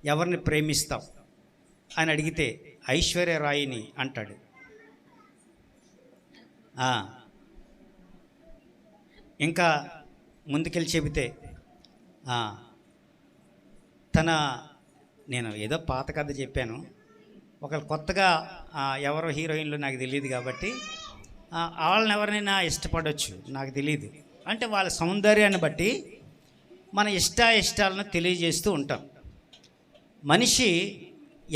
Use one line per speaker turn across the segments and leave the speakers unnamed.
ఎవరిని ప్రేమిస్తావు అని అడిగితే ఐశ్వర్య రాయిని అంటాడు. ఇంకా ముందుకెళ్ళి చెబితే నేను ఏదో పాత కథ చెప్పాను, ఒకళ్ళు కొత్తగా ఎవరో హీరోయిన్లు నాకు తెలియదు కాబట్టి వాళ్ళని ఎవరినైనా ఇష్టపడవచ్చు, నాకు తెలియదు. అంటే వాళ్ళ సౌందర్యాన్ని బట్టి మన ఇష్టాలను తెలియజేస్తూ ఉంటాం. మనిషి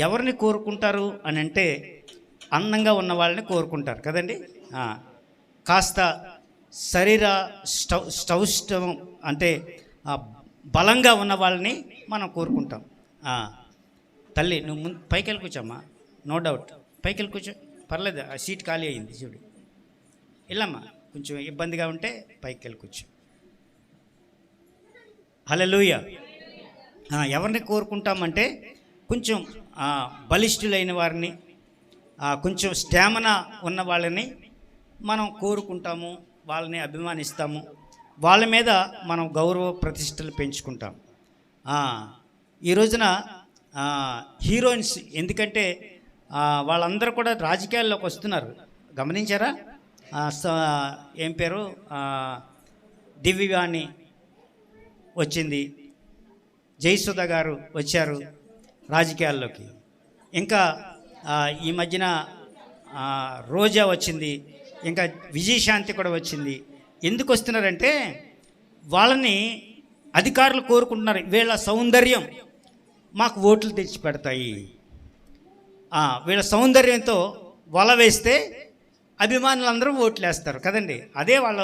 ఎవరిని కోరుకుంటారు అని అంటే అందంగా ఉన్న వాళ్ళని కోరుకుంటారు కదండి. కాస్త శరీర స్టౌష్టం అంటే బలంగా ఉన్న వాళ్ళని మనం కోరుకుంటాం. తల్లి నువ్వు ముందు పైకి వెళ్ళి కూర్చోమ్మా, నో డౌట్ పైకి వెళ్ళి కూర్చో, పర్లేదు, ఆ సీట్ ఖాళీ అయింది చూడు, వెళ్ళమ్మా, కొంచెం ఇబ్బందిగా ఉంటే పైకి వెళ్ళి కూర్చో. హల్లెలూయా. ఎవరిని కోరుకుంటామంటే కొంచెం బలిష్ఠులైన వారిని, కొంచెం స్టామినా ఉన్న వాళ్ళని మనం కోరుకుంటాము, వాళ్ళని అభిమానిస్తాము, వాళ్ళ మీద మనం గౌరవ ప్రతిష్టలు పెంచుకుంటాం. ఈ రోజున హీరోయిన్స్, ఎందుకంటే వాళ్ళందరూ కూడా రాజకీయాల్లోకి వస్తున్నారు, గమనించారా? ఏం పేరు, దివ్యవాణి వచ్చింది, జయసుధ గారు వచ్చారు రాజకీయాల్లోకి, ఇంకా ఈ మధ్యన రోజా వచ్చింది, ఇంకా విజయశాంతి కూడా వచ్చింది. ఎందుకు వస్తున్నారంటే వాళ్ళని అధికారులు కోరుకుంటున్నారు, వీళ్ళ సౌందర్యం మాకు ఓట్లు తెచ్చి పెడతాయి, వీళ్ళ సౌందర్యంతో వల వేస్తే అభిమానులందరూ ఓట్లు వేస్తారు కదండి. అదే వాళ్ళ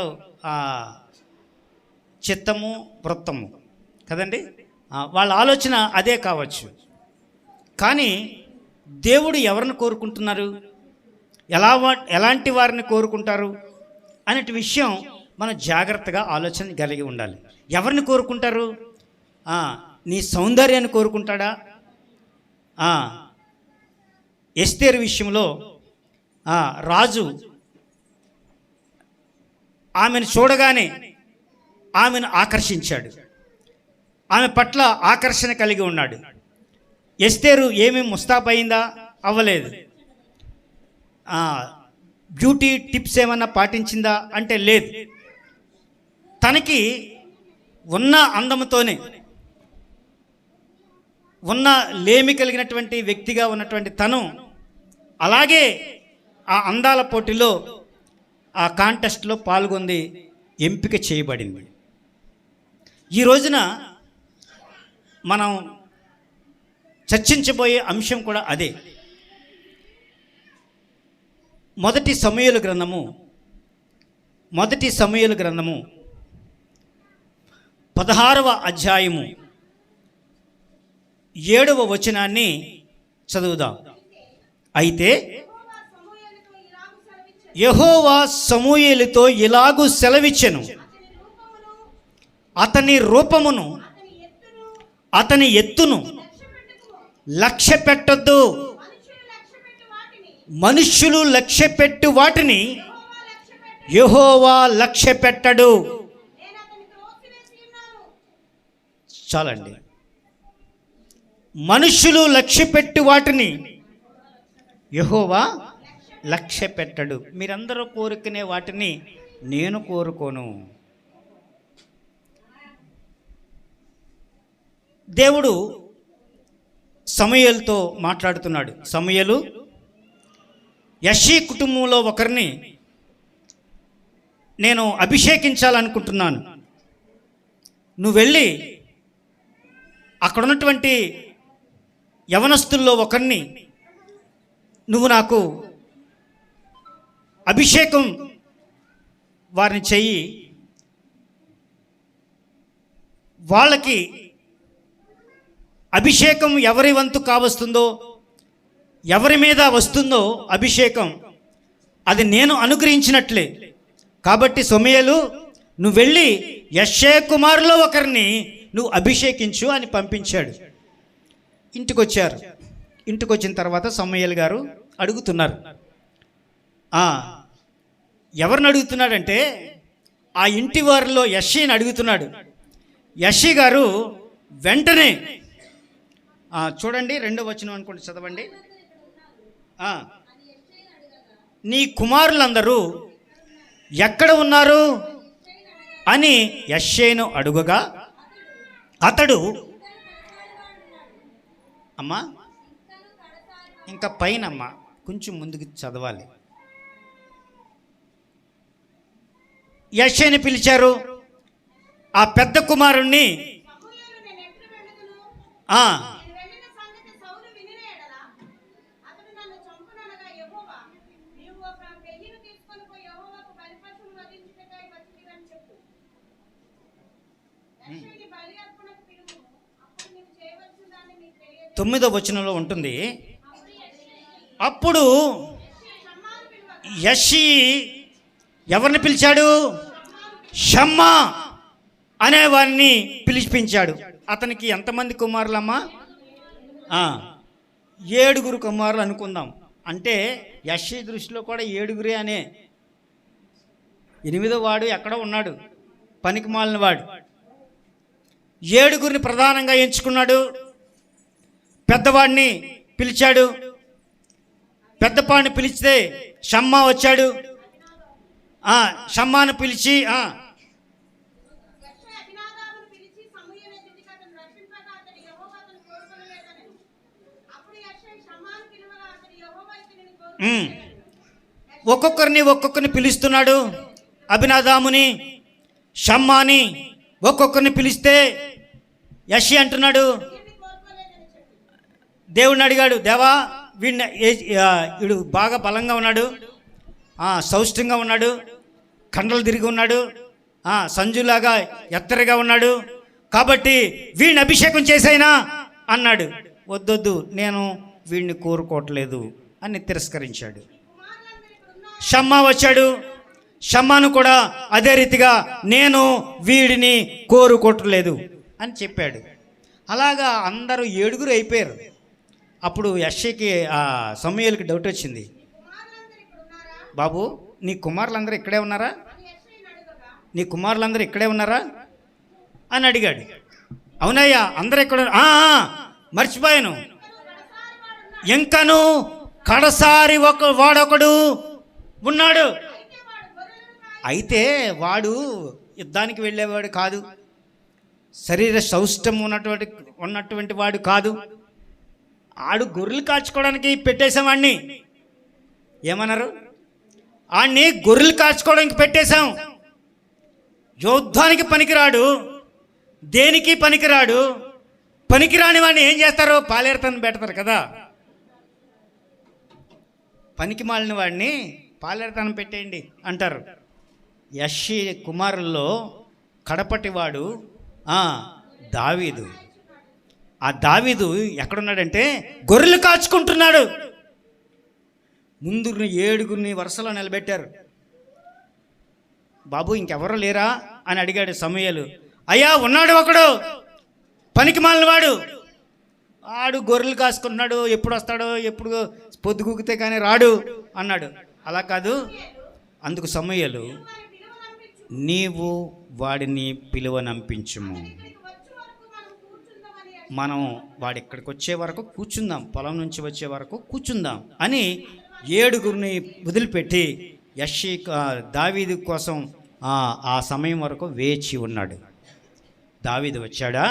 చిత్తము వృత్తము కదండి, వాళ్ళ ఆలోచన అదే కావచ్చు. కానీ దేవుడు ఎవరిని కోరుకుంటున్నారు, ఎలాంటి వారిని కోరుకుంటారు అనే విషయం మనం జాగ్రత్తగా ఆలోచన కలిగి ఉండాలి. ఎవరిని కోరుకుంటారు? నీ సౌందర్యాన్ని కోరుకుంటాడా? ఎస్తేరు విషయంలో రాజు ఆమెను చూడగానే ఆమెను ఆకర్షించాడు, ఆమె పట్ల ఆకర్షణ కలిగి ఉన్నాడు. ఎస్తేరు ఏమీ ముస్తాబయిందా? అవ్వలేదు. బ్యూటీ టిప్స్ ఏమన్నా పాటించిందా అంటే లేదు. తనకి ఉన్న అందముతోనే, ఉన్న లేమి కలిగినటువంటి వ్యక్తిగా ఉన్నటువంటి తను అలాగే ఆ అందాల పోటీలో, ఆ కాంటెస్ట్లో పాల్గొంది, ఎంపిక చేయబడింది. ఈ రోజున మనం చర్చించబోయే అంశం కూడా అదే. మొదటి సమూయేలు గ్రంథము 16వ అధ్యాయము 7వ వచనాన్ని చదువుదాం. అయితే యెహోవా సమూయేలుతో ఇలాగు సెలవిచ్చెను, అతని రూపమును అతని ఎత్తును లక్ష్య పెట్టొద్దు, మనుష్యులు లక్ష్య పెట్టు వాటిని యెహోవా లక్ష్య పెట్టడు. చాలండి. మనుష్యులు లక్ష్య పెట్టు వాటిని యెహోవా లక్ష్య పెట్టడు. మీరందరూ కోరుకునే వాటిని నేను కోరుకోను. దేవుడు సమూయేలుతో మాట్లాడుతున్నాడు. సమూయేలు, యెష్షీ కుటుంబంలో ఒకరిని నేను అభిషేకించాలనుకుంటున్నాను, నువ్వు వెళ్ళి అక్కడ ఉన్నటువంటి యవనస్తుల్లో ఒకరిని నువ్వు నాకు అభిషేకం వారిని చెయ్యి, వాళ్ళకి అభిషేకం ఎవరి వంతు కావస్తుందో, ఎవరి మీద వస్తుందో అభిషేకం, అది నేను అనుగ్రహించినట్లే. కాబట్టి సమూయేలు, నువ్వు వెళ్ళి యెష్షై కుమారులో ఒకరిని నువ్వు అభిషేకించు అని పంపించాడు. ఇంటికొచ్చారు. ఇంటికి వచ్చిన తర్వాత సమూయేలు గారు అడుగుతున్నారు. ఎవరిని అడుగుతున్నాడంటే ఆ ఇంటి వారిలో యెష్షైని అడుగుతున్నాడు. యెష్షై గారు వెంటనే చూడండి 2వ వచనం అనుకోండి, చదవండి. ఆ, నీ కుమారులందరూ ఎక్కడ ఉన్నారు అని యెష్షయిను అడుగగా అతడు, అమ్మా ఇంకా పైనమ్మా కొంచెం ముందుకు చదవాలి. యెష్షయిని పిలిచారు. ఆ పెద్ద కుమారుణ్ణి తొమ్మిదో వచనంలో ఉంటుంది. అప్పుడు యెష్షయి ఎవరిని పిలిచాడు? షమ్మా అనేవాడిని పిలిపించాడు. అతనికి ఎంతమంది కుమారులమ్మా? 7 కుమారులు అనుకుందాం. అంటే యెష్షయి దృష్టిలో కూడా 7 అనే. 8వ వాడు ఎక్కడో ఉన్నాడు, పనికి మాలిన వాడు. 7 ప్రధానంగా ఎంచుకున్నాడు. పెద్దవాడిని పిలిచాడు. పెద్దపాడిని పిలిస్తే షమ్మా వచ్చాడు. షమ్మాను పిలిచి ఒక్కొక్కరిని పిలుస్తున్నాడు. అబినాదాముని, షమ్మాని ఒక్కొక్కరిని పిలిస్తే యెష్షయి అంటున్నాడు, దేవుడిని అడిగాడు, దేవా వీడు బాగా బలంగా ఉన్నాడు, సౌష్ఠంగా ఉన్నాడు, కండలు తిరిగి ఉన్నాడు, సంజులాగా ఎత్తరగా ఉన్నాడు, కాబట్టి వీడిని అభిషేకం చేసైనా అన్నాడు. వద్దొద్దు, నేను వీడిని కోరుకోవట్లేదు అని తిరస్కరించాడు. షమ్మా వచ్చాడు. షమ్మాను కూడా అదే రీతిగా నేను వీడిని కోరుకోవట్లేదు అని చెప్పాడు. అలాగా అందరూ 7 అయిపోయారు. అప్పుడు యెష్షయికి సమూయేలుకి డౌట్ వచ్చింది. బాబు, నీ కుమారులందరూ ఇక్కడే ఉన్నారా? నీ కుమారులందరూ ఇక్కడే ఉన్నారా అని అడిగాడు. అవునయ్యా, అందరూ ఇక్కడ. మర్చిపోయాను, ఇంకను కడసారి వాడొకడు ఉన్నాడు. అయితే వాడు యుద్ధానికి వెళ్ళేవాడు కాదు, శరీర సౌష్ఠం ఉన్నటువంటి వాడు కాదు. ఆడు గొర్రెలు కాచుకోవడానికి పెట్టేశాం వాడిని. ఏమన్నారు? ఆడిని గొర్రెలు కాచుకోవడానికి పెట్టేశాం. యుద్ధానికి పనికిరాడు, దేనికి పనికిరాడు. పనికిరాని వాడిని ఏం చేస్తారు? పాలేరుతాను పెడతారు కదా. పనికి మాలిన వాడిని పాలేరుతాను పెట్టేయండి అంటారు. యెష్షయి కుమారుల్లో కడపటివాడు దావీదు. ఆ దావీదు ఎక్కడున్నాడంటే గొర్రెలు కాచుకుంటున్నాడు. ముందు 7 వరుసలో నిలబెట్టారు. బాబు, ఇంకెవరు లేరా అని అడిగాడు సమూయేలు. అయ్యా, ఉన్నాడు ఒకడు, పనికి మాలినవాడు. ఆడు గొర్రెలు కాసుకుంటున్నాడు, ఎప్పుడు వస్తాడో, ఎప్పుడు పొద్దుగుకితే కానీ రాడు అన్నాడు. అలా కాదు. అందుకు సమూయేలు, నీవు వాడిని పిలువనంపించుము, మనం వాడి ఇక్కడికి వచ్చే వరకు కూర్చుందాం, పొలం నుంచి వచ్చే వరకు కూర్చుందాం అని 7 వదిలిపెట్టి యెష్షయి దావీదు కోసం ఆ సమయం వరకు వేచి ఉన్నాడు. దావీదు వచ్చాడా?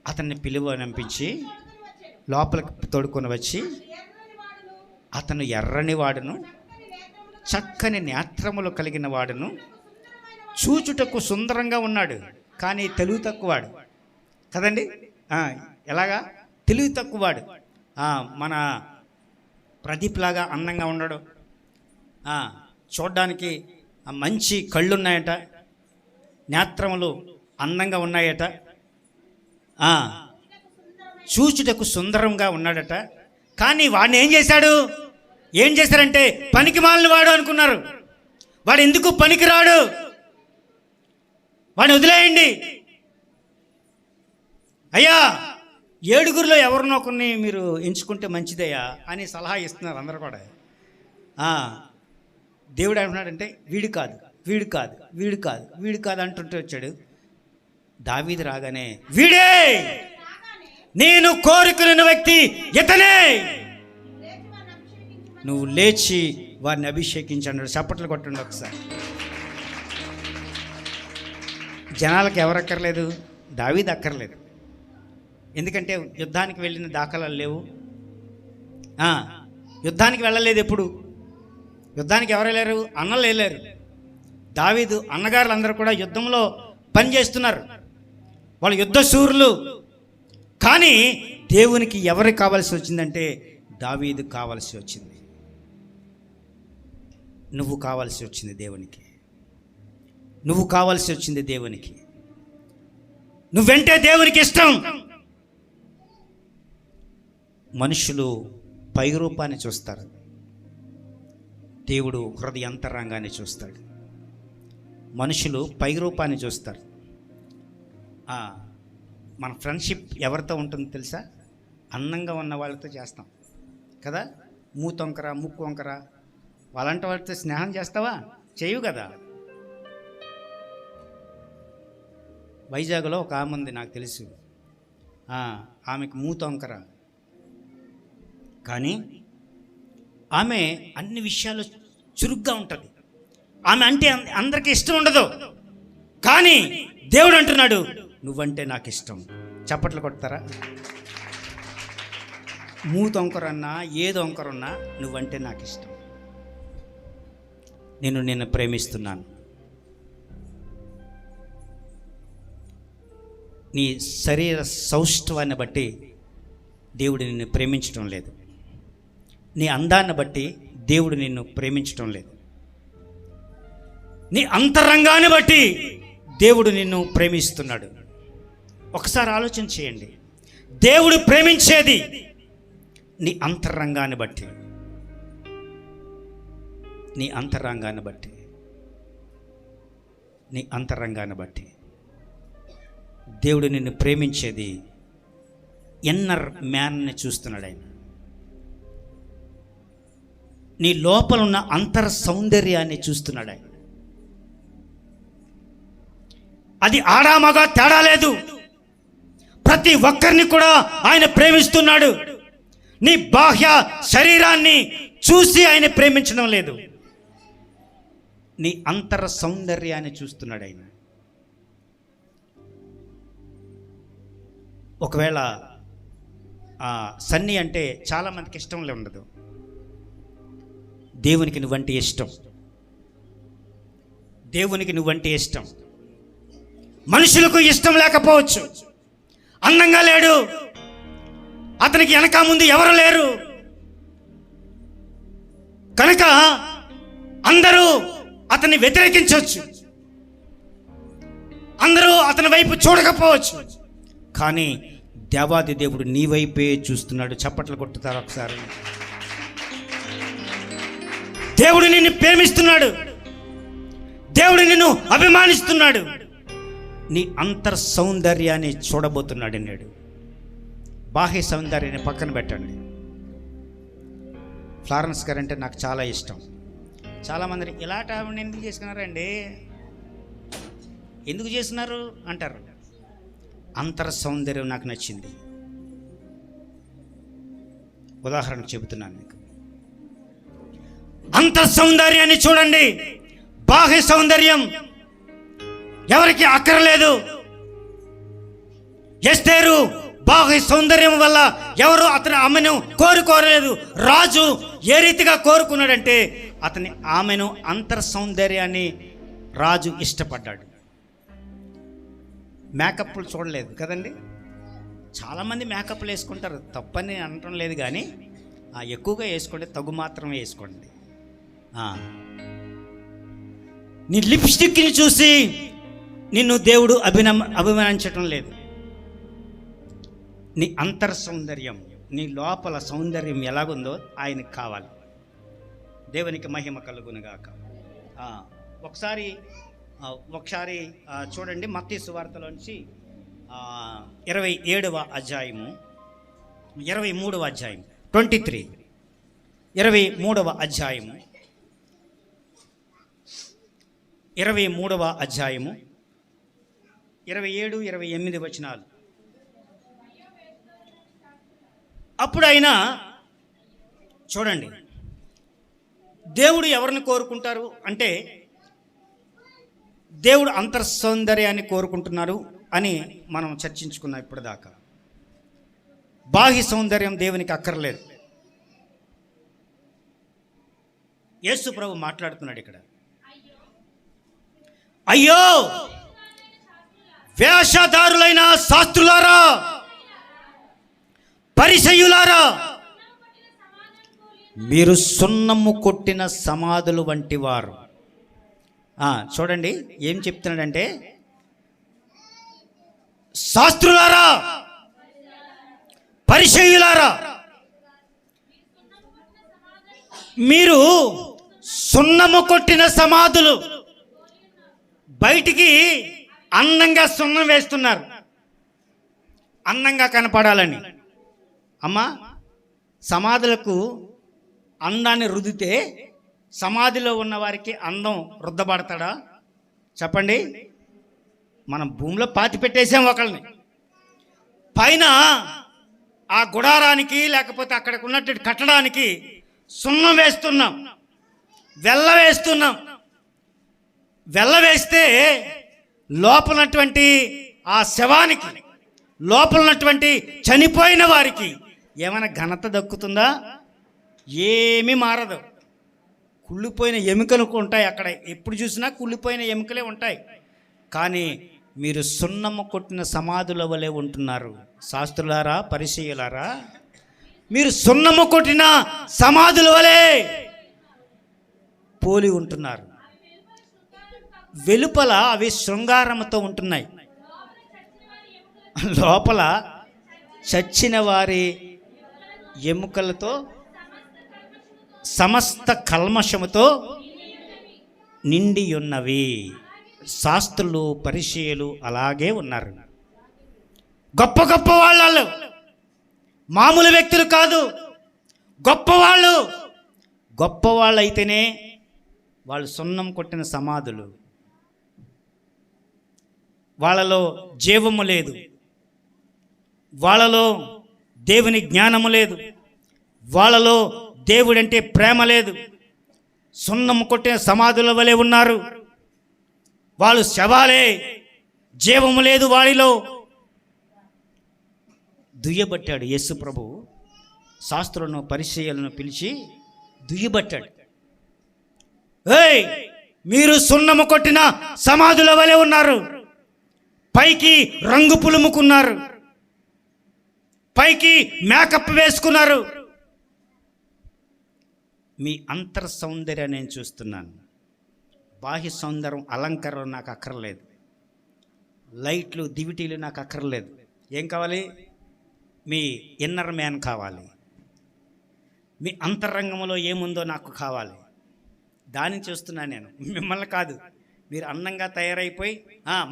అతన్ని పిలువనంపించి లోపలికి తోడుకొని వచ్చి, అతను ఎర్రని వాడును, చక్కని నేత్రములు కలిగిన వాడును, చూచుటకు సుందరంగా ఉన్నాడు, కానీ తెలివి తక్కువవాడు కదండి. ఎలాగా? తెలివి తక్కువవాడు. మన ప్రదీప్ లాగా అందంగా ఉన్నాడు, చూడ్డానికి మంచి కళ్ళున్నాయట, నేత్రములు అందంగా ఉన్నాయట, చూచుటకు సుందరంగా ఉన్నాడట. కానీ వాడిని ఏం చేశారంటే పనికి మాలిన వాడు అనుకున్నారు. వాడు ఎందుకు పనికిరాడు, వాడిని వదిలేయండి. అయ్యా, 7 ఎవరినో ఒకరిని మీరు ఎంచుకుంటే మంచిదయ్యా అని సలహా ఇస్తున్నారు అందరు కూడా. దేవుడు ఏమంటున్నాడంటే వీడు కాదు, వీడు కాదు, వీడు కాదు, వీడు కాదు అంటుంటే వచ్చాడు. దావీదు రాగానే వీడే నేను కోరుకున్న వ్యక్తి ఇతనే, నువ్వు లేచి వారిని అభిషేకించన్నాడు. చప్పట్లు కొట్టండి ఒకసారి. జనాలకు ఎవరక్కర్లేదు? దావీదు అక్కర్లేదు. ఎందుకంటే యుద్ధానికి వెళ్ళిన దాఖలాలు లేవు. యుద్ధానికి వెళ్ళలేదు. ఎప్పుడు యుద్ధానికి ఎవరు వెళ్ళారు? అన్నలు వెళ్ళారు. దావీదు అన్నగారులు అందరూ కూడా యుద్ధంలో పనిచేస్తున్నారు, వాళ్ళు యుద్ధ శూరులు. కానీ దేవునికి ఎవరు కావాల్సి వచ్చిందంటే దావీదు కావాల్సి వచ్చింది. నువ్వు కావాల్సి వచ్చింది దేవునికి. నువ్వు కావాల్సి వచ్చింది దేవునికి. నువ్వంటే దేవునికి ఇష్టం. మనుషులు పై రూపాన్ని చూస్తారు, దేవుడు హృదయాంతరంగాన్ని చూస్తాడు. మనుషులు పై రూపాన్ని చూస్తారు. మన ఫ్రెండ్షిప్ ఎవరితో ఉంటుందో తెలుసా? అందంగా ఉన్న వాళ్ళతో చేస్తాం కదా. మూతి వంకర, ముక్కు వంకర వాళ్ళంటి వాళ్ళతో స్నేహం చేస్తావా? చేయవు కదా. వైజాగ్లో ఒక ఆమె ఉంది, నాకు తెలుసు. ఆమెకు మూతి వంకర, కానీ ఆమె అన్ని విషయాలు చురుగ్గా ఉంటుంది. ఆమె అంటే అందరికీ ఇష్టం ఉండదు, కానీ దేవుడు అంటున్నాడు నువ్వంటే నాకు ఇష్టం. చప్పట్లు కొడతారా? మూతి వంకరన్నా ఏదో వంకరున్నా నువ్వంటే నాకు ఇష్టం. నేను నిన్ను ప్రేమిస్తున్నాను. నీ శరీర సౌష్ఠవాన్ని బట్టి దేవుడు నిన్ను ప్రేమించడం లేదు. నీ అందాన్ని బట్టి దేవుడు నిన్ను ప్రేమించడం లేదు. నీ అంతరంగాన్ని బట్టి దేవుడు నిన్ను ప్రేమిస్తున్నాడు. ఒకసారి ఆలోచన చేయండి. దేవుడు ప్రేమించేది నీ అంతరంగాన్ని బట్టి. నీ అంతరంగాన్ని బట్టి, నీ అంతరంగాన్ని బట్టి దేవుడు నిన్ను ప్రేమించేది ఇన్నర్ మ్యాన్ని చూస్తున్నాడు ఆయన. నీ లోపల ఉన్న అంతర్ సౌందర్యాన్ని చూస్తున్నాడు ఆయన. అది ఆడా మగ తేడా లేదు, ప్రతి ఒక్కరిని కూడా ఆయన ప్రేమిస్తున్నాడు. నీ బాహ్య శరీరాన్ని చూసి ఆయన ప్రేమించడం లేదు, నీ అంతర సౌందర్యాన్ని చూస్తున్నాడు ఆయన. ఒకవేళ సన్నీ అంటే చాలామందికి ఇష్టంలో ఉండదు. దేవునికి నువ్వంటే ఇష్టం. దేవునికి నువ్వంటే ఇష్టం. మనుషులకు ఇష్టం లేకపోవచ్చు. అందంగా లేడు, అతనికి వెనక ముందు ఎవరు లేరు కనుక అందరూ అతన్ని వ్యతిరేకించవచ్చు, అందరూ అతని వైపు చూడకపోవచ్చు, కానీ దేవాది దేవుడు నీ వైపే చూస్తున్నాడు. చప్పట్లు కొట్టుతారు ఒకసారి. దేవుడు నిన్ను ప్రేమిస్తున్నాడు, దేవుడు నిన్ను అభిమానిస్తున్నాడు. నీ అంతర్ సౌందర్యాన్ని చూడబోతున్నాడు నేడు. బాహ్య సౌందర్యాన్ని పక్కన పెట్టండి. ఫ్లారెన్స్ గారు అంటే నాకు చాలా ఇష్టం. చాలామంది ఇలాంటి ఆవిడని ఎందుకు చేసుకున్నారండి, ఎందుకు చేస్తున్నారు అంటారు. అంతర్ సౌందర్యం నాకు నచ్చింది. ఉదాహరణకు చెబుతున్నాను మీకు. అంతర్ సౌందర్యాన్ని చూడండి. బాహ్య సౌందర్యం ఎవరికి అక్కర్లేదు. ఎస్తేరు బాహ్య సౌందర్యం వల్ల ఎవరు ఆమెను కోరుకోరలేదు. రాజు ఏ రీతిగా కోరుకున్నాడంటే ఆమెను అంతర్ సౌందర్యాన్ని రాజు ఇష్టపడ్డాడు. మేకప్లు చూడలేదు కదండి. చాలామంది మేకప్లు వేసుకుంటారు, తప్పని అనటం లేదు, కానీ ఎక్కువగా వేసుకోండి, తగు మాత్రమే వేసుకోండి. నీ లిప్స్టిక్ని చూసి నిన్ను దేవుడు అభిమానించటం లేదు. నీ అంతర్ సౌందర్యం, నీ లోపల సౌందర్యం ఎలాగుందో ఆయనకు కావాలి. దేవునికి మహిమ కలుగునుగాక. ఒకసారి చూడండి, మత్తయి సువార్తలోంచి 27వ అధ్యాయము 23వ అధ్యాయం 23 23వ అధ్యాయము 23వ అధ్యాయము 27, 28 వచనాలు. అప్పుడు ఆయన చూడండి, దేవుడు ఎవరిని కోరుకుంటారు అంటే దేవుడు అంతర్సౌందర్యాన్ని కోరుకుంటున్నారు అని మనం చర్చించుకున్నాం ఇప్పటిదాకా. బాహ్య సౌందర్యం దేవునికి అక్కర్లేదు. యేసు ప్రభు మాట్లాడుతున్నాడు ఇక్కడ, అయ్యో వేషధారులైన శాస్త్రులారా, పరిసయ్యులారా, మీరు సున్నము కొట్టిన సమాధులు వంటి వారు. చూడండి ఏం చెప్తున్నాడంటే, శాస్త్రులారా, పరిసయ్యులారా, మీరు సున్నము కొట్టిన సమాధులు. బయటికి అందంగా సున్నం వేస్తున్నారు, అందంగా కనపడాలని. అమ్మా, సమాధులకు అందాన్ని రుద్దితే సమాధిలో ఉన్న వారికి అందం రుద్దబడతాడా చెప్పండి? మనం భూమిలో పాతి పెట్టేసాం ఒకళ్ళని, పైన ఆ గుడారానికి లేకపోతే అక్కడికి ఉన్నట్టు కట్టడానికి సున్నం వేస్తున్నాం, వెల్ల వేస్తున్నాం. వెల్ల వేస్తే లోపలటువంటి ఆ శవానికి, లోపలన్నటువంటి చనిపోయిన వారికి ఏమైనా ఘనత దక్కుతుందా? ఏమీ మారదు. కుళ్ళిపోయిన ఎముకలు ఉంటాయి అక్కడ, ఎప్పుడు చూసినా కుళ్ళిపోయిన ఎముకలే ఉంటాయి. కానీ మీరు సున్నము కొట్టిన సమాధుల వలె ఉంటున్నారు. శాస్త్రులారా, పరిసయ్యులారా, మీరు సున్నము కొట్టిన సమాధుల వలె పోలి ఉంటున్నారు. వెలుపల అవి శృంగారంతో ఉంటున్నాయి, లోపల చచ్చిన వారి ఎముకలతో సమస్త కల్మషముతో నిండి ఉన్నవి. శాస్త్రులు, పరిసయ్యులు అలాగే ఉన్నారు. గొప్ప గొప్ప వాళ్ళు, మామూలు వ్యక్తులు కాదు, గొప్పవాళ్ళు. గొప్పవాళ్ళు అయితేనే వాళ్ళు సున్నం కొట్టిన సమాధులు. వాళ్ళలో జీవము లేదు, వాళ్ళలో దేవుని జ్ఞానము లేదు, వాళ్ళలో దేవుడంటే ప్రేమ లేదు. సున్నము కొట్టిన సమాధుల వలె ఉన్నారు. వాళ్ళు శవాలే, జీవము లేదు వాడిలో. దుయ్యబట్టాడు యేసు ప్రభు. శాస్త్రులను, పరిసయ్యులను పిలిచి దుయ్యబట్టాడు. ఏయ్, మీరు సున్నము కొట్టిన సమాధుల వలె ఉన్నారు. పైకి రంగు పులుముకున్నారు, పైకి మేకప్ వేసుకున్నారు. మీ అంతర్ సౌందర్యాన్ని నేను చూస్తున్నాను. బాహ్య సౌందర్యం, అలంకరణ నాకు అక్కర్లేదు. లైట్లు, దివిటీలు నాకు అక్కర్లేదు. ఏం కావాలి? మీ ఇన్నర్ మ్యాన్ కావాలి. మీ అంతరంగంలో ఏముందో నాకు కావాలి. దాన్ని చూస్తున్నాను నేను, మిమ్మల్ని కాదు. మీరు అందంగా తయారైపోయి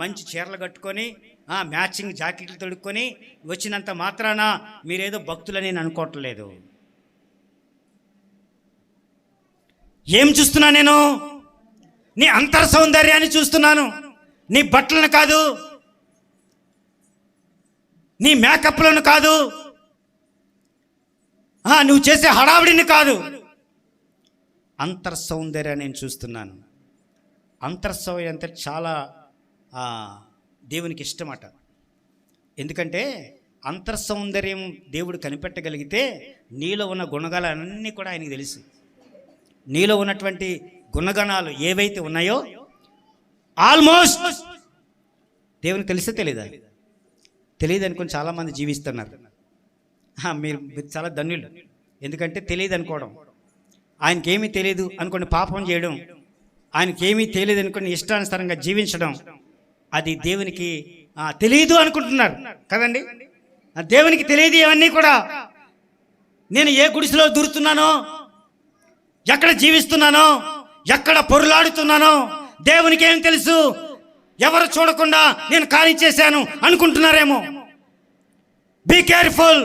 మంచి చీరలు కట్టుకొని మ్యాచింగ్ జాకెట్లు తొడుక్కొని వచ్చినంత మాత్రాన మీరేదో భక్తులని నేను అనుకోవట్లేదు. ఏం చూస్తున్నా నేను? నీ అంతర్ సౌందర్యాన్ని చూస్తున్నాను, నీ బట్టలను కాదు, నీ మేకప్లను కాదు, నువ్వు చేసే హడావిడిని కాదు. అంతర్ సౌందర్యాన్ని నేను చూస్తున్నాను. అంతర్సౌందర్యం అంటే చాలా దేవునికి ఇష్టమట. ఎందుకంటే అంతర్సౌందర్యం దేవుడు కనిపెట్టగలిగితే నీలో ఉన్న గుణగణాలన్నీ కూడా ఆయనకి తెలుసు. నీలో ఉన్నటువంటి గుణగణాలు ఏవైతే ఉన్నాయో ఆల్మోస్ట్ దేవునికి తెలిసే తెలీదా? తెలియదు అనుకుని చాలామంది జీవిస్తున్నారు. మీరు చాలా ధన్యులు. ఎందుకంటే తెలియదు అనుకోవడం, ఆయనకేమీ తెలియదు అనుకుని పాపం చేయడం, ఆయనకేమీ తెలియదు అనుకుని ఇష్టానుసారంగా జీవించడం, అది దేవునికి తెలియదు అనుకుంటున్నారు కదండి. దేవునికి తెలియదు ఇవన్నీ కూడా. నేను ఏ గుడిసెలో దూరుతున్నానో, ఎక్కడ జీవిస్తున్నానో, ఎక్కడ పొరులాడుతున్నానో దేవునికి ఏం తెలుసు? ఎవరు చూడకుండా నేను ఖాళీ చేశాను అనుకుంటున్నారేమో. Be careful.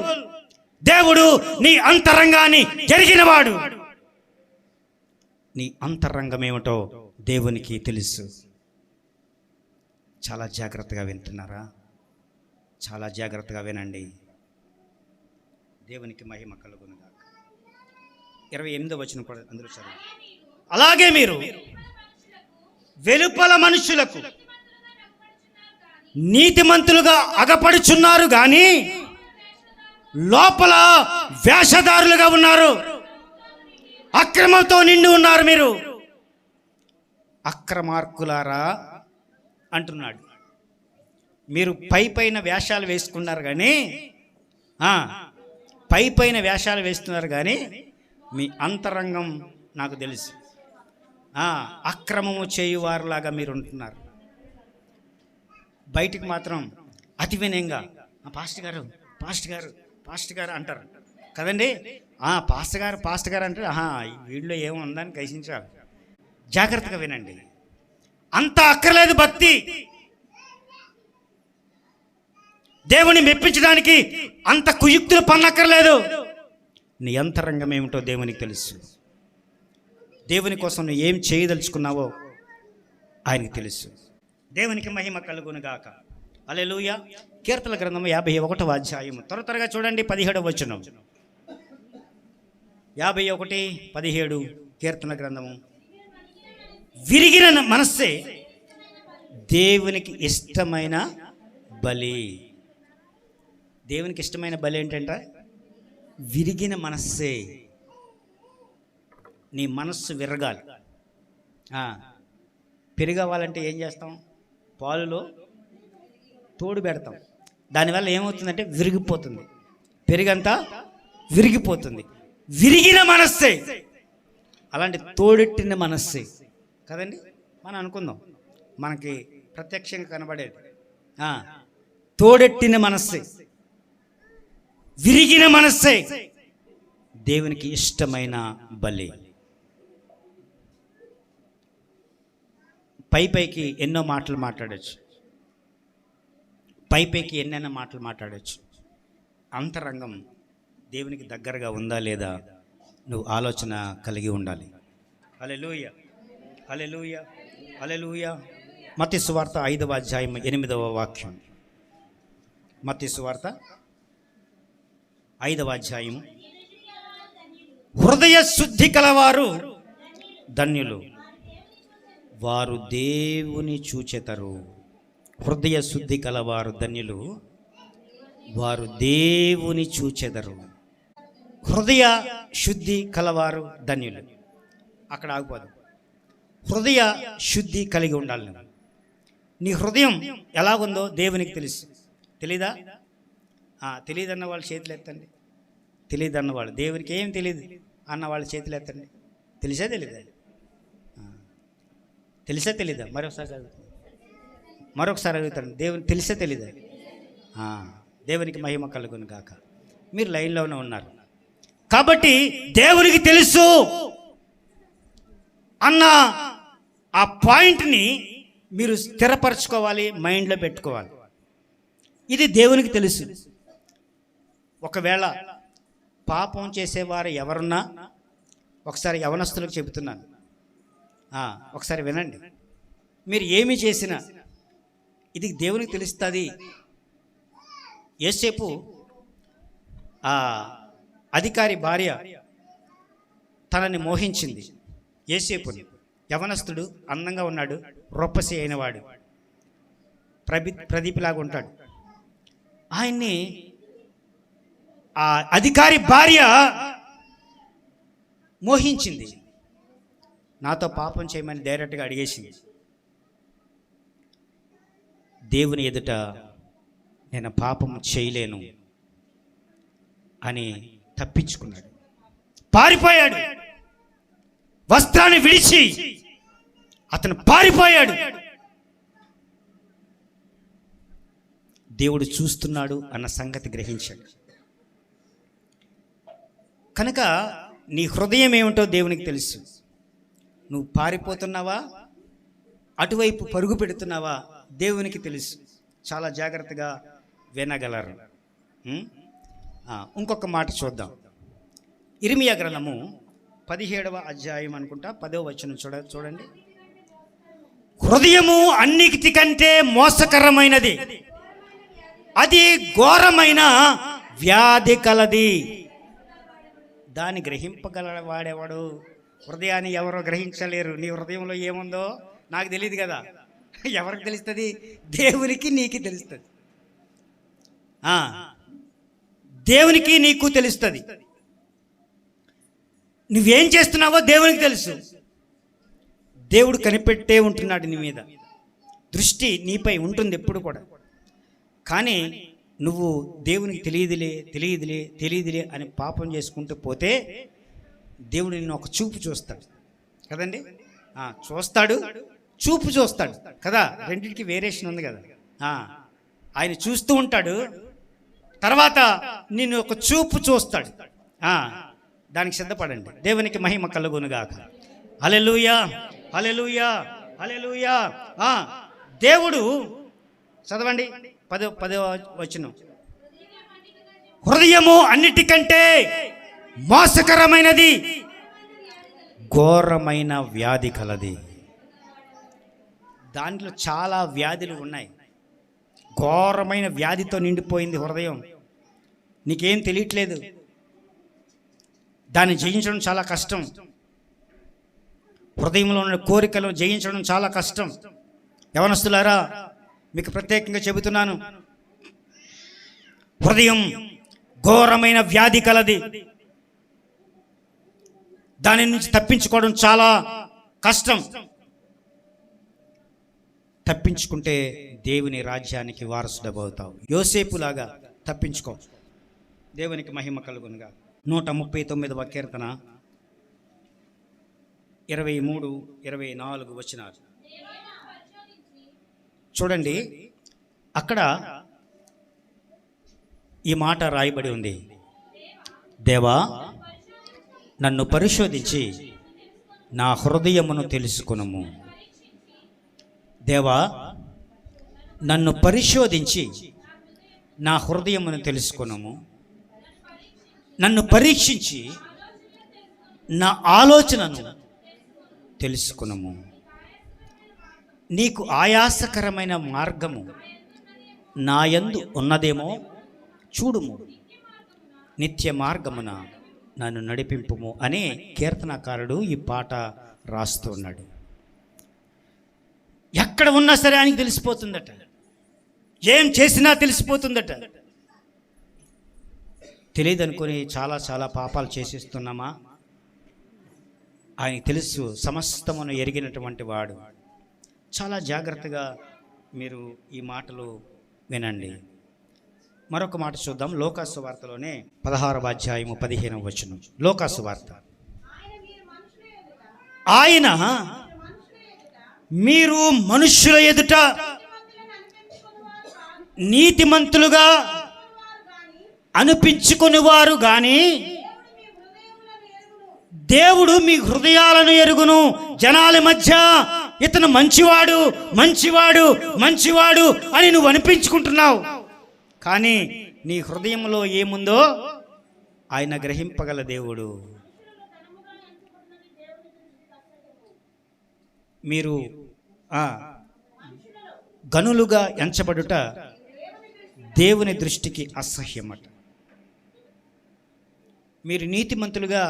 దేవుడు నీ అంతరంగాన్ని ఎరిగినవాడు. నీ అంతరంగం ఏమిటో దేవునికి తెలుసు. చాలా జాగ్రత్తగా వింటున్నారా? చాలా జాగ్రత్తగా వినండి. దేవునికి మహిమ కలుగును గాక. 28వ వచనం కూడా అందులో చదువు. అలాగే మీరు వెలుపల మనుషులకు నీతిమంతులుగా అగపడుచున్నారు కానీ లోపల వేషధారులుగా ఉన్నారు. అక్రమంతో నిండి ఉన్నారు. మీరు అక్రమార్కులారా అంటున్నాడు. మీరు పైన వేషాలు వేసుకున్నారు కానీ పైన వేషాలు వేస్తున్నారు కానీ మీ అంతరంగం నాకు తెలుసు. అక్రమము చేయువారులాగా మీరు ఉంటున్నారు. బయటికి మాత్రం అతి వినయంగా పాస్టర్ గారు పాస్టర్ గారు పాస్టర్ గారు అంటారు కదండి. పాస్టర్ గారు అంటే వీళ్ళు ఏమో ఉందని కైసించాలి. జాగ్రత్తగా వినండి. అంత అక్కర్లేదు భక్తి. దేవుని మెప్పించడానికి అంత కుయుక్తులు పన్నక్కర్లేదు. నీ అంతరంగం ఏమిటో దేవునికి తెలుసు. దేవుని కోసం నువ్వు ఏం చేయదలుచుకున్నావో ఆయనకి తెలుసు. దేవునికి మహిమ కలుగును గాక. హల్లెలూయా. కీర్తన గ్రంథము 51వ అధ్యాయము త్వరగా చూడండి. 17వ వచనం. 51:17 కీర్తన గ్రంథము. విరిగిన మనస్సే దేవునికి ఇష్టమైన బలి. దేవునికి ఇష్టమైన బలి ఏంటంటే విరిగిన మనస్సే. నీ మనస్సు విరగాలి. పెరుగవ్వాలంటే ఏం చేస్తాం? పాలులో తోడు పెడతాం. దానివల్ల ఏమవుతుందంటే విరిగిపోతుంది. పెరుగంతా విరిగిపోతుంది. విరిగిన మనస్సే. అలాంటి తోడెట్టిన మనస్సే కదండి మనం అనుకుందాం. మనకి ప్రత్యక్షంగా కనబడేది తోడెట్టిన మనస్సే, విరిగిన మనస్సే దేవునికి ఇష్టమైన బలి. పైకి ఎన్నో మాటలు మాట్లాడచ్చు. పైకి ఎన్నెన్నో మాటలు మాట్లాడచ్చు. అంతరంగం దేవునికి దగ్గరగా ఉందా లేదా నువ్వు ఆలోచన కలిగి ఉండాలి. హల్లెలూయా, హల్లెలూయా, హల్లెలూయా. మత్తయి సువార్త 5వ అధ్యాయం 8వ వాక్యం. మత్తయి సువార్త 5వ అధ్యాయం. హృదయ శుద్ధి కలవారు ధన్యులు, వారు దేవుని చూచెదరు. హృదయ శుద్ధి కలవారు ధన్యులు, వారు దేవుని చూచెదరు. హృదయ శుద్ధి కలవారు ధన్యులు. అక్కడ ఆగిపోదు. హృదయ శుద్ధి కలిగి ఉండాలి. నీ హృదయం ఎలాగుందో దేవునికి తెలుసు. తెలీదా? తెలియదన్న వాళ్ళు చేతులు ఎత్తండి. తెలియదు అన్నవాళ్ళు, దేవునికి ఏం తెలియదు అన్న వాళ్ళ చేతులు ఎత్తండి. తెలిసా తెలీదా? తెలిసా తెలీదా? మరొకసారి అడుగుతాను. దేవునికి తెలిసే తెలీదా? దేవునికి మహిమ కలుగును గాక. మీరు లైన్లోనే ఉన్నారు కాబట్టి దేవునికి తెలుసు అన్న ఆ పాయింట్ని మీరు స్థిరపరచుకోవాలి, మైండ్లో పెట్టుకోవాలి. ఇది దేవునికి తెలుసు. ఒకవేళ పాపం చేసేవారు ఎవరున్నా ఒకసారి యవనస్తులకు చెబుతున్నాను, ఒకసారి వినండి. మీరు ఏమి చేసినా ఇది దేవునికి తెలుస్తుంది. యోసేపు అధికారి భార్య తనని మోహించింది. యోసేపుని, యవనస్తుడు, అందంగా ఉన్నాడు, రొప్పసి అయినవాడు, ప్రదీప్లాగా ఉంటాడు. ఆయన్ని ఆ అధికారి భార్య మోహించింది. నాతో పాపం చేయమని డైరెక్ట్గా అడిగేసింది. దేవుని ఎదుట నేను పాపం చేయలేను అని తప్పించుకున్నాడు, పారిపోయాడు. వస్త్రాన్ని విడిచి అతను పారిపోయాడు. దేవుడు చూస్తున్నాడు అన్న సంగతి గ్రహించాడు. కనుక నీ హృదయం ఏమిటో దేవునికి తెలుసు. నువ్వు పారిపోతున్నావా, అటువైపు పరుగు పెడుతున్నావా, దేవునికి తెలుసు. చాలా జాగ్రత్తగా వినగలరు. ఇంకొక మాట చూద్దాం. ఇర్మియా గ్రంథము 17వ అధ్యాయం అనుకుంటా 10వ వచనం చూడండి. హృదయము అన్నిటి కంటే మోసకరమైనది, అది ఘోరమైన వ్యాధి కలది. దాన్ని గ్రహింపగలవాడేవాడు? హృదయాన్ని ఎవరో గ్రహించలేరు. నీ హృదయంలో ఏముందో నాకు తెలియదు కదా. ఎవరికి తెలుస్తుంది? దేవునికి నీకు తెలుస్తుంది. దేవునికి నీకు తెలుస్తుంది. నువ్వేం చేస్తున్నావో దేవునికి తెలుసు. దేవుడు కనిపెట్టే ఉంటున్నాడు నీ మీద. దృష్టి నీపై ఉంటుంది ఎప్పుడు కూడా. కానీ నువ్వు దేవునికి తెలియదులే అని పాపం చేసుకుంటూ పోతే దేవుడు నిన్ను ఒక చూపు చూస్తాడు కదండి. చూస్తాడు, చూపు చూస్తాడు కదా. రెండింటికి వేరియేషన్ ఉంది కదా. ఆయన చూస్తూ ఉంటాడు, తర్వాత నిన్ను ఒక చూపు చూస్తాడు. దానికి సిద్ధపడండి. దేవునికి మహిమ కలుగునుగాక. హల్లెలూయా, హల్లెలూయా, హల్లెలూయా. దేవుడు చదవండి 10వ వచనం. హృదయము అన్నిటికంటే మోసకరమైనది, ఘోరమైన వ్యాధి కలది. దాంట్లో చాలా వ్యాధులు ఉన్నాయి. ఘోరమైన వ్యాధితో నిండిపోయింది హృదయం. నీకేం తెలియట్లేదు. దాన్ని జయించడం చాలా కష్టం. హృదయంలో ఉన్న కోరికలను జయించడం చాలా కష్టం. యవనస్తులారా, మీకు ప్రత్యేకంగా చెబుతున్నాను, హృదయం ఘోరమైన వ్యాధి కలది. దాని నుంచి తప్పించుకోవడం చాలా కష్టం. తప్పించుకుంటే దేవుని రాజ్యానికి వారసుడవుతావు. యోసేపులాగా తప్పించుకో. దేవునికి మహిమ కలుగునుగా. 139వ కీర్తన 23, 24 వచనాలు చూడండి. అక్కడ ఈ మాట రాయబడి ఉంది. దేవా, నన్ను పరిశోధించి నా హృదయమును తెలుసుకొనుము. దేవా, నన్ను పరిశోధించి నా హృదయమును తెలుసుకొనుము. నన్ను పరీక్షించి నా ఆలోచనను తెలుసుకొనుము. నీకు ఆయాసకరమైన మార్గము నాయందు ఉన్నదేమో చూడుము. నిత్య మార్గమున నన్ను నడిపింపుము అని కీర్తనకారుడు ఈ పాట రాస్తున్నాడు. ఎక్కడ ఉన్నా సరే ఆయనకి తెలిసిపోతుందట. ఏం చేసినా తెలిసిపోతుందట. తెలియదు అనుకుని చాలా పాపాలు చేసేస్తున్నామా? ఆయనకి తెలుసు. సమస్తమును ఎరిగినటువంటి వాడు. చాలా జాగ్రత్తగా మీరు ఈ మాటలు వినండి. మరొక మాట చూద్దాం. లోకాసు వార్తలోనే 16వ అధ్యాయము 15వ వచనం. లోకాసు వార్త. ఆయన మీరు మనుష్యుల ఎదుట నీతిమంతులుగా అనిపించుకునేవారు గాని దేవుడు మీ హృదయాలను ఎరుగును. జనాల మధ్య ఇతను మంచివాడు మంచివాడు మంచివాడు అని నువ్వు అనిపించుకుంటున్నావు. కానీ నీ హృదయంలో ఏముందో ఆయన గ్రహింపగల దేవుడు. మీరు గనులుగా ఎంచబడుట దేవుని దృష్టికి అసహ్యమట. మీరు నీతిమంతులుగా,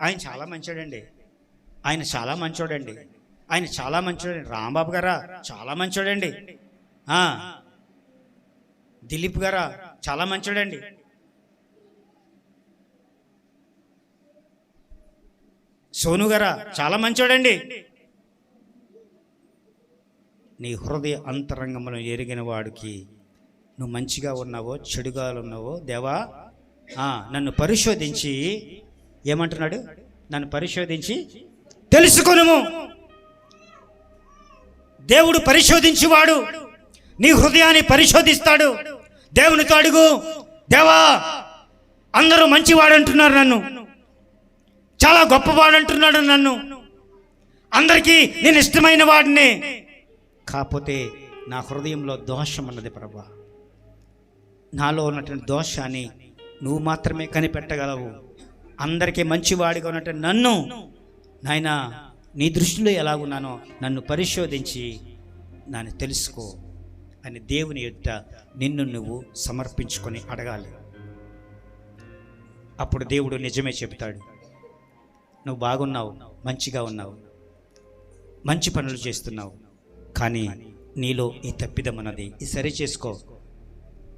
ఆయన చాలా మంచోడండి, ఆయన చాలా మంచోడండి, ఆయన చాలా మంచోడండి, రాంబాబు గారా చాలా మంచోడండి, దిలీప్ గారా చాలా మంచోడండి, సోను గారా చాలా మంచోడండి. నీ హృదయ అంతరంగమును ఎరిగిన వాడికి నువ్వు మంచిగా ఉన్నావో చెడుగా ఉన్నావో, దేవా నన్ను పరిశోధించి, ఏమంటున్నాడు? నన్ను పరిశోధించి తెలుసుకొనుము. దేవుడు పరిశోధించేవాడు. నీ హృదయాన్ని పరిశోధిస్తాడు. దేవునితో అడుగు, దేవా అందరూ మంచివాడు అంటున్నారు, నన్ను చాలా గొప్పవాడు అంటున్నాడు, నన్ను అందరికీ నేను ఇష్టమైన వాడిని, కాకపోతే నా హృదయంలో దోషం అన్నది ప్రభా. నాలో ఉన్నటువంటి దోషాన్ని నువ్వు మాత్రమే కనిపెట్టగలవు. అందరికీ మంచివాడిగా ఉన్నటువంటి నన్ను, నాయనా నీ దృష్టిలో ఎలాగున్నానో నన్ను పరిశోధించి నన్ను తెలుసుకో అని దేవుని ఎదుట నిన్ను నువ్వు సమర్పించుకొని అడగాలి. అప్పుడు దేవుడు నిజమే చెప్తాడు. నువ్వు బాగున్నావు, మంచిగా ఉన్నావు, మంచి పనులు చేస్తున్నావు, కానీ నీలో ఈ తప్పిదమన్నది, ఈ సరి చేసుకో,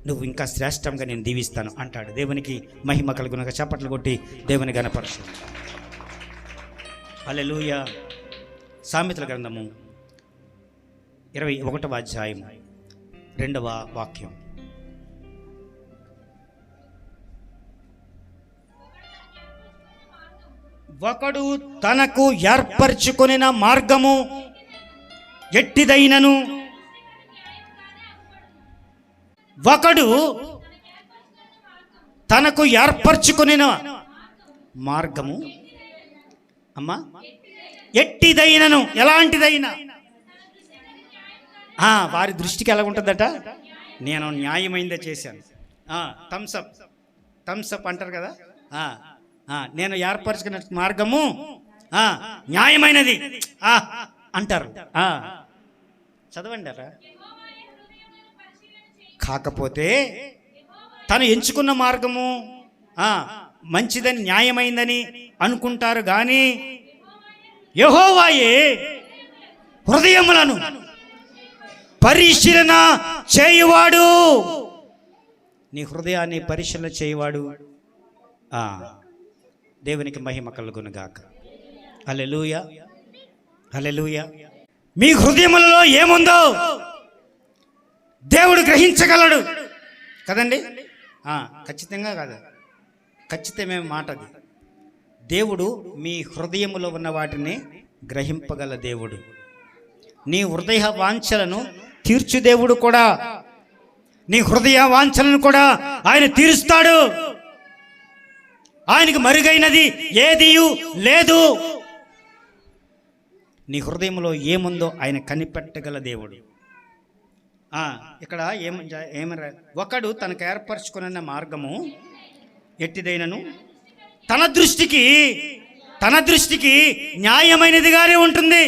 నువ్వు ఇంకా శ్రేష్టంగా నేను దీవిస్తాను అంటాడు. దేవునికి మహిమ కలుగునగా చప్పట్లు కొట్టి దేవుని గణపరచు. హల్లెలూయా. సామెతల గ్రంథము 21వ అధ్యాయం 2వ వాక్యం. ఒకడు తనకు ఏర్పరచుకొనిన మార్గము ఎట్టిదైనను, ఒకడు తనకు ఏర్పరచుకొనిన మార్గము అమ్మా ఎట్టిదైనను, ఎలాంటిదైనా వారి దృష్టికి ఎలా ఉంటుందట, నేను న్యాయమైందే చేశాను. థమ్సప్ అంటారు కదా, నేను ఏర్పరచుకున్న మార్గము న్యాయమైనది అంటారు. చదవండి అలా. కాకపోతే తను ఎంచుకున్న మార్గము మంచిదని, న్యాయమైందని అనుకుంటారు, కానీ యెహోవాయే హృదయములను పరిశీలన చేయువాడు. నీ హృదయాన్ని పరిశీలన చేయువాడు. దేవునికి మహిమ కలుగునుగాక. హల్లెలూయా, హల్లెలూయా. మీ హృదయములలో ఏముందో దేవుడు గ్రహించగలడు కదండి. ఖచ్చితంగా కాదు, ఖచ్చితమే మాటది. దేవుడు మీ హృదయములో ఉన్న వాటిని గ్రహింపగల దేవుడు. నీ హృదయ వాంఛలను తీర్చు దేవుడు కూడా. నీ హృదయ వాంఛలను కూడా ఆయన తీరుస్తాడు. ఆయనకు మరుగైనది ఏదియూ లేదు. నీ హృదయంలో ఏముందో ఆయన కనిపెట్టగల దేవుడు. ఇక్కడ ఏమరా, ఒకడు తనకు ఏర్పరచుకున్న మార్గము ఎట్టిదైనను తన దృష్టికి న్యాయమైనదిగానే ఉంటుంది.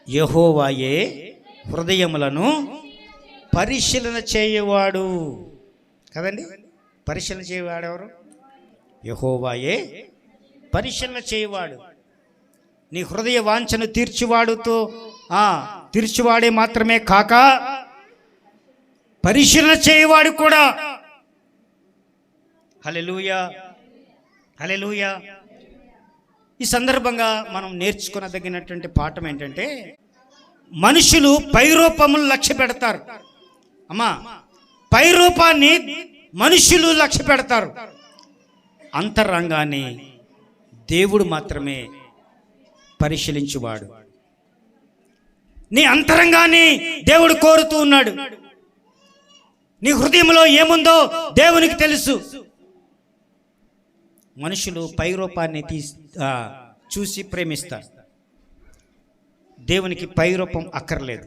యెహోవాయే హృదయములను పరిశీలన చేయవాడు కదండి. పరిశీలన చేయవాడు ఎవరు? యెహోవాయే పరిశీలన చేయవాడు. నీ హృదయ వాంఛను తీర్చువాడే మాత్రమే కాక పరిశీలన చేయవాడు కూడా. హల్లెలూయా, హల్లెలూయా. ఈ సందర్భంగా మనం నేర్చుకునదగినటువంటి పాఠం ఏంటంటే, మనుషులు పైరూపములు లక్ష్య పెడతారు. అమ్మా, పైరూపాన్ని మనుషులు లక్ష్య పెడతారు. అంతరంగాన్ని దేవుడు మాత్రమే పరిశీలించువాడు. నీ అంతరంగాన్ని దేవుడు కోరుతూ ఉన్నాడు. నీ హృదయంలో ఏముందో దేవునికి తెలుసు. మనుషులు పైరూపాన్ని చూసి ప్రేమిస్తారు. దేవునికి పైరూపం అక్కర్లేదు.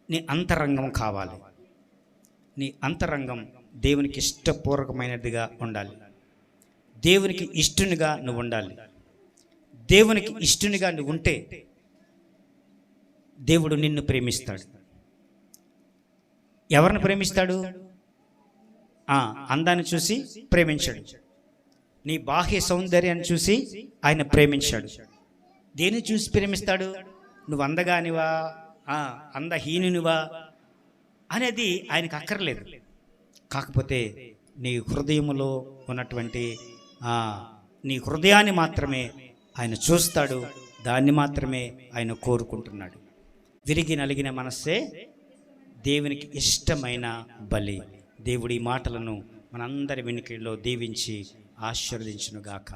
నీ అంతరంగం కావాలి. నీ అంతరంగం దేవునికి ఇష్టపూర్వకమైనదిగా ఉండాలి. దేవునికి ఇష్టునిగా నువ్వు ఉండాలి. దేవునికి ఇష్టునిగా నువ్వు ఉంటే దేవుడు నిన్ను ప్రేమిస్తాడు. ఎవరిని ప్రేమిస్తాడు? అందాన్ని చూసి ప్రేమించాడు. నీ బాహ్య సౌందర్యాన్ని చూసి ఆయన ప్రేమించాడు. దేన్ని చూసి ప్రేమిస్తాడు? నువ్వు అందగానివా, అందహీనునివా అనేది ఆయనకు అక్కర్లేదు. కాకపోతే నీ హృదయములో ఉన్నటువంటి నీ హృదయాన్ని మాత్రమే ఆయన చూస్తాడు. దాన్ని మాత్రమే ఆయన కోరుకుంటున్నాడు. విరిగి నలిగిన మనస్సే దేవునికి ఇష్టమైన బలి. దేవుడి మాటలను మనందరి వెనుకలో దీవించి ఆశీర్వదించునుగాక.